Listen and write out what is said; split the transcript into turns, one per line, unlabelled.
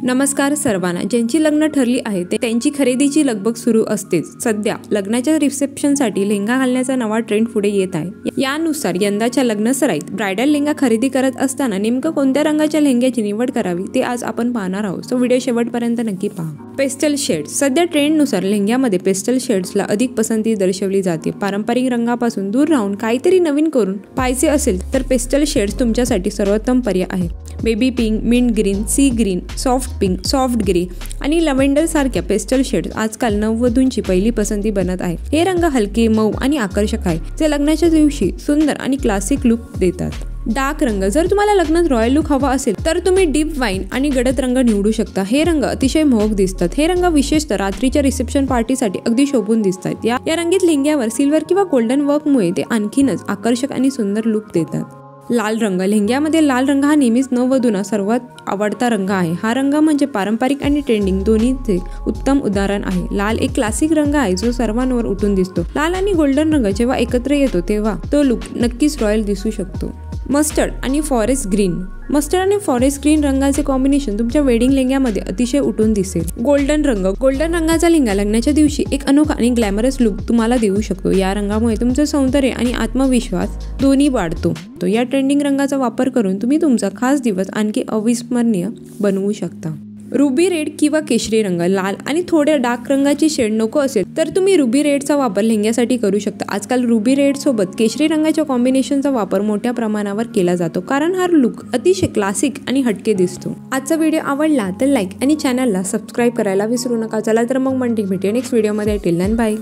नमस्कार सर्वांना. ज्यांची लग्न ठरली आहे त्यांची खरेदीची लगबग सुरू असतेच. सध्या लग्नाच्या रिसेप्शनसाठी लेहंगा घालण्याचा नवा ट्रेंड पुढे येत आहे. यानुसार यंदाच्या लग्नसराईत ब्रायडल लेहंगा खरेदी करत असताना नेमकं कोणत्या रंगाच्या लेहंग्याची निवड करावी ते आज आपण पाहणार आहोत. सो व्हिडिओ शेवटपर्यंत नक्की पहा. Pastel shades. सध्या ट्रेंडनुसार लेहंग्यामध्ये पेस्टल शेड्सला अधिक पसंती दर्शवली जाते. पारंपरिक रंगापासून दूर राहून काहीतरी नवीन करून पाहायचे असेल तर पेस्टल शेड्स तुमच्यासाठी सर्वोत्तम पर्याय आहे. Baby pink, mint green, sea green, soft pink, soft grey आणि लव्हेंडर सारख्या पेस्टल शेड्स आजकाल नववधूंची पहिली पसंती बनत आहे. हे रंग हलके, मऊ आणि आकर्षक आहे, जे लग्नाच्या दिवशी सुंदर आणि क्लासिक लुक देतात. डार्क रंग. जर तुम्हाला लग्नात रॉयल लुक हवा असेल तर तुम्ही डीप वाईन आणि गडद रंग निवडू शकता. हे रंग अतिशय मोहक दिसतात. हे रंग विशेषतः रात्रीच्या रिसेप्शन पार्टीसाठी अगदी शोभून दिसतात. या रंगीत लेहंग्यावर सिल्वर किंवा गोल्डन वर्कमुळे ते आणखीनच आकर्षक आणि सुंदर लुक देतात. लाल रंग. लेहंग्यामध्ये लाल रंग हा नेहमीच नववधूंना सर्वात आवडता रंग आहे. हा रंग म्हणजे पारंपरिक आणि ट्रेंडिंग दोन्हीचे उत्तम उदाहरण आहे. लाल एक क्लासिक रंग आहे जो सर्वांवर उठून दिसतो. लाल आणि गोल्डन रंग जेव्हा एकत्र येतो तेव्हा तो लुक नक्कीच रॉयल दिसू शकतो. मस्टर्ड आणि फॉरेस्ट ग्रीन. मस्टर्ड आणि फॉरेस्ट ग्रीन रंगाचे कॉम्बिनेशन तुमच्या वेडिंग लेहंग्यामध्ये अतिशय उठून दिसेल. गोल्डन रंग. गोल्डन रंगाचा लेहंगा लग्नाच्या दिवशी एक अनोखा आणि ग्लॅमरस लुक तुम्हाला देऊ शकतो. या रंगामुळे तुमचं सौंदर्य आणि आत्मविश्वास दोन्ही वाढतो. या ट्रेंडिंग रंगाचा वापर करून तुम्ही तुमचा खास दिवस आणखी अविस्मरणीय बनवू शकता. रुबी रेड किंवा केशरी रंग. लाल आणि थोड्या डार्क रंगाची शेड नको असेल तर तुम्ही रुबी रेडचा वापर लेहंग्यासाठी करू शकता. आजकाल रुबी रेड सोबत केशरी रंगाच्या कॉम्बिनेशनचा वापर मोठ्या प्रमाणावर केला जातो, कारण हा लुक अतिशय क्लासिक आणि हटके दिसतो. आजचा व्हिडिओ आवडला तर लाईक आणि चॅनलला सबस्क्राईब करायला विसरू नका. चला तर मग भेटूया नेक्स्ट व्हिडिओमध्ये. Till then bye.